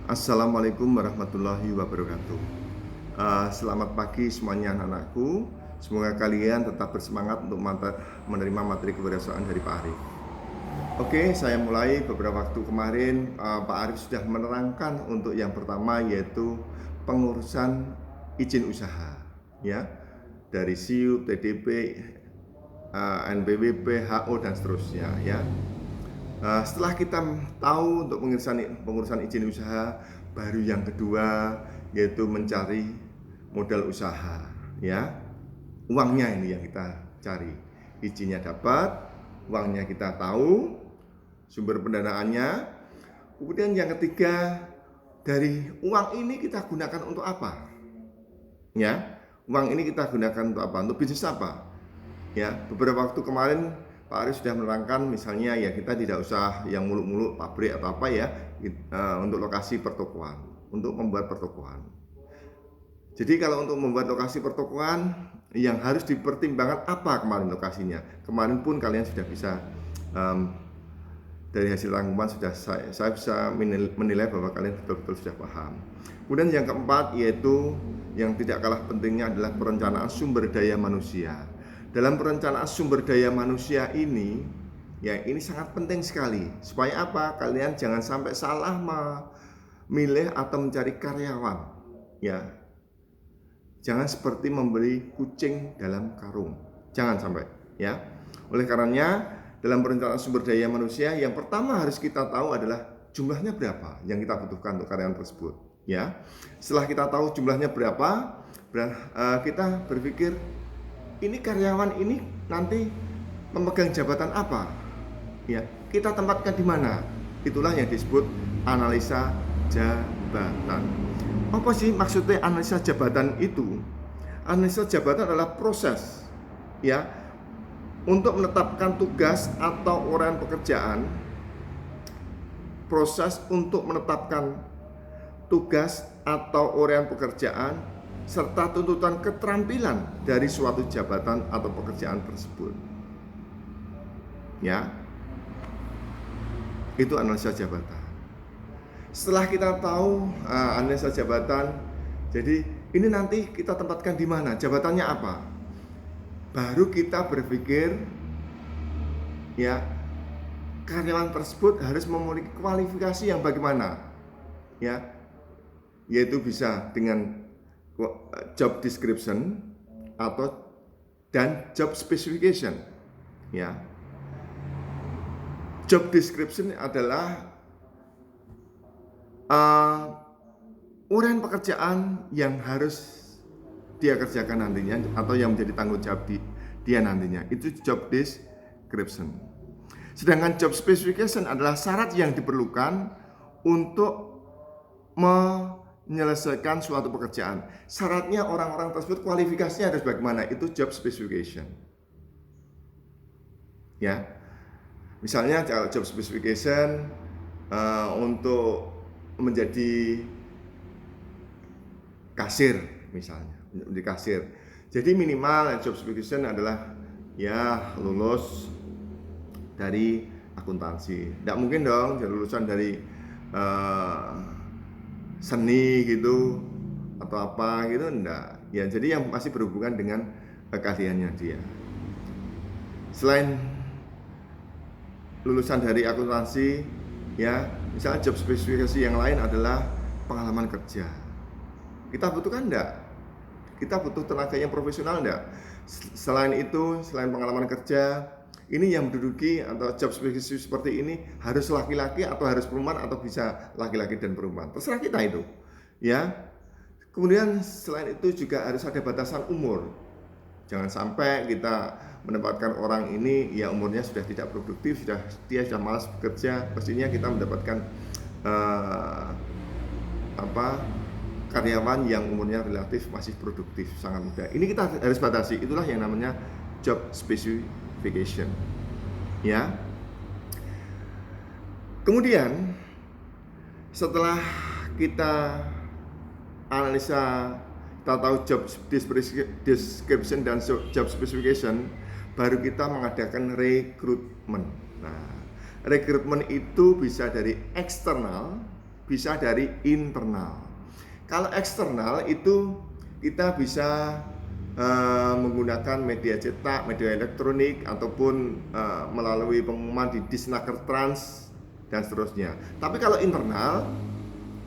Assalamualaikum warahmatullahi wabarakatuh. Selamat pagi semuanya anak-anakku. Semoga kalian tetap bersemangat untuk menerima materi kewirausahaan dari Pak Arif. Oke, saya mulai. Beberapa waktu kemarin Pak Arif sudah menerangkan untuk yang pertama, yaitu pengurusan izin usaha, ya, dari SIUP, TDP, NPWP, HO dan seterusnya, ya. Setelah kita tahu untuk pengurusan izin usaha, baru yang kedua yaitu mencari modal usaha, ya. Uangnya ini yang kita cari. Izinnya dapat, uangnya kita tahu, sumber pendanaannya. Kemudian yang ketiga, dari uang ini kita gunakan untuk apa? Ya, uang ini kita gunakan untuk apa? Untuk bisnis apa? Ya, beberapa waktu kemarin Pak Aris sudah menerangkan, misalnya ya kita tidak usah yang muluk-muluk pabrik atau apa ya, untuk lokasi pertokoan, untuk membuat pertokoan. Jadi kalau untuk membuat lokasi pertokoan, yang harus dipertimbangkan apa kemarin lokasinya. Kemarin pun kalian sudah bisa dari hasil rangkuman sudah saya bisa menilai bahwa kalian betul-betul sudah paham. Kemudian yang keempat, yaitu yang tidak kalah pentingnya adalah perencanaan sumber daya manusia. Dalam perencanaan sumber daya manusia ini, ya ini sangat penting sekali. Supaya apa? Kalian jangan sampai salah memilih atau mencari karyawan. Ya, jangan seperti membeli kucing dalam karung. Jangan sampai, ya. Oleh karenanya, dalam perencanaan sumber daya manusia, yang pertama harus kita tahu adalah jumlahnya berapa yang kita butuhkan untuk karyawan tersebut, ya. Setelah kita tahu jumlahnya berapa, kita berpikir, ini karyawan ini nanti memegang jabatan apa? Ya, kita tempatkan di mana? Itulah yang disebut analisa jabatan. Apa sih maksudnya analisa jabatan itu? Analisa jabatan adalah proses, ya, untuk menetapkan tugas atau uraian pekerjaan. Proses untuk menetapkan tugas atau uraian pekerjaan serta tuntutan keterampilan dari suatu jabatan atau pekerjaan tersebut. Ya, itu analisa jabatan. Setelah kita tahu analisa jabatan, jadi ini nanti kita tempatkan di mana, jabatannya apa, baru kita berpikir, ya, karyawan tersebut harus memiliki kualifikasi yang bagaimana, ya, yaitu bisa dengan job description dan job specification, ya. Job description adalah uraian pekerjaan yang harus dia kerjakan nantinya atau yang menjadi tanggung jawab dia nantinya. Itu job description. Sedangkan job specification adalah syarat yang diperlukan untuk menyelesaikan suatu pekerjaan. Syaratnya orang-orang tersebut kualifikasinya harus bagaimana, itu job specification. Ya, misalnya job specification untuk menjadi kasir, misalnya menjadi kasir. Jadi minimal job specification adalah ya lulus dari akuntansi. Tidak mungkin dong lulusan dari seni gitu atau apa gitu, enggak. Ya, jadi yang masih berhubungan dengan keahliannya dia. Selain lulusan dari akuntansi, ya, misalnya job spesifikasi yang lain adalah pengalaman kerja. Kita butuhkan enggak? Kita butuh tenaga yang profesional enggak? Selain itu, selain pengalaman kerja, ini yang menduduki atau job spesifik seperti ini harus laki-laki atau harus perempuan atau bisa laki-laki dan perempuan. Terserah kita itu, ya. Kemudian selain itu juga harus ada batasan umur. Jangan sampai kita menempatkan orang ini ya umurnya sudah tidak produktif, dia sudah malas bekerja. Pastinya kita mendapatkan karyawan yang umurnya relatif masih produktif, sangat muda. Ini kita harus batasi. Itulah yang namanya job specification, ya. Kemudian setelah kita analisa, kita tahu job description dan job specification, baru kita mengadakan rekrutmen. Nah, rekrutmen itu bisa dari eksternal bisa dari internal. Kalau eksternal itu kita bisa menggunakan media cetak, media elektronik, ataupun melalui pengumuman di Disnaker Trans dan seterusnya. Tapi kalau internal,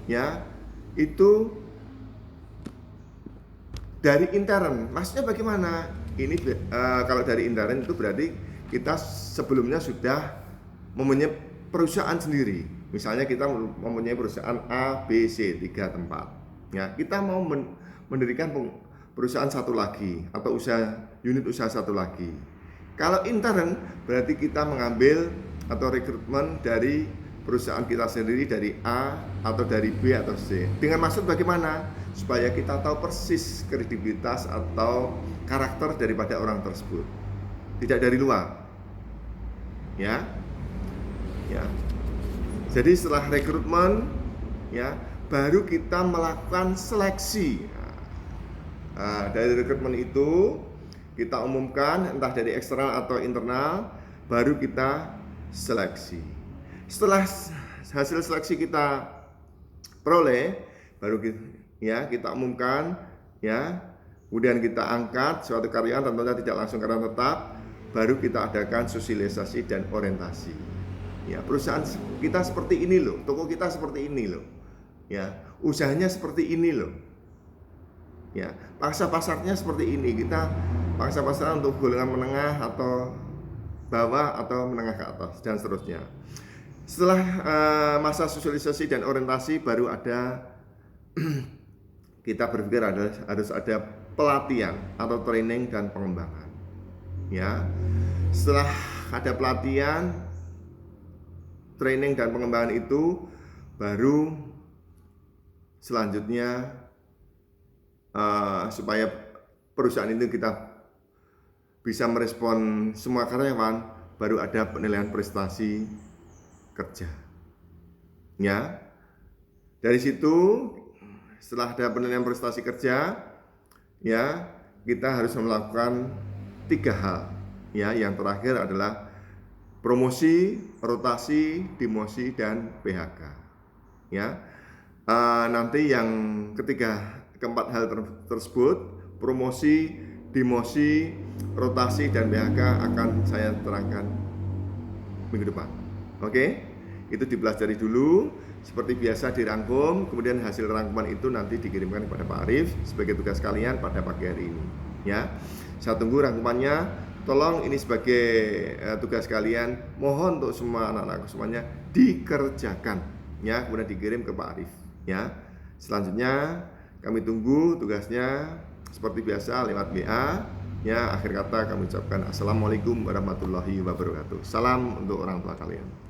ya itu dari intern. Maksudnya bagaimana? Ini kalau dari intern itu berarti kita sebelumnya sudah mempunyai perusahaan sendiri. Misalnya kita mempunyai perusahaan A, B, C, 3 tempat. Ya, kita mau mendirikan perusahaan satu lagi atau unit usaha satu lagi. Kalau intern berarti kita mengambil atau rekrutmen dari perusahaan kita sendiri, dari A atau dari B atau C. Dengan maksud bagaimana? Supaya kita tahu persis kredibilitas atau karakter daripada orang tersebut. Tidak dari luar. Ya. Ya. Jadi setelah rekrutmen, ya, baru kita melakukan seleksi. Dari rekrutmen itu kita umumkan entah dari eksternal atau internal, baru kita seleksi. Setelah hasil seleksi kita peroleh, baru kita umumkan, ya. Kemudian kita angkat suatu karyawan, tentunya tidak langsung karyawan tetap, baru kita adakan sosialisasi dan orientasi. Ya, perusahaan kita seperti ini loh, toko kita seperti ini loh. Ya, usahanya seperti ini loh. Ya, pangsa pasarnya seperti ini. Kita pangsa pasar untuk golongan menengah atau bawah atau menengah ke atas dan seterusnya. Setelah masa sosialisasi dan orientasi, baru ada kita berpikir harus ada pelatihan atau training dan pengembangan. Ya, setelah ada pelatihan, training dan pengembangan itu, baru selanjutnya supaya perusahaan itu kita bisa merespon semua karyawan, baru ada penilaian prestasi kerja. Ya, dari situ setelah ada penilaian prestasi kerja, ya, kita harus melakukan 3 hal. Ya, yang terakhir adalah promosi, rotasi, demosi, dan PHK. Ya, nanti yang keempat hal tersebut, promosi, demosi, rotasi, dan PHK akan saya terangkan minggu depan. Oke, itu dipelajari dulu. Seperti biasa dirangkum, kemudian hasil rangkuman itu nanti dikirimkan kepada Pak Arif sebagai tugas kalian pada pagi hari ini. Ya, saya tunggu rangkumannya. Tolong ini sebagai tugas kalian. Mohon untuk semua anak-anakku semuanya dikerjakan. Ya, kemudian dikirim ke Pak Arif. Ya, selanjutnya kami tunggu tugasnya seperti biasa lewat WA. Ya, akhir kata kami ucapkan assalamualaikum warahmatullahi wabarakatuh. Salam untuk orang tua kalian.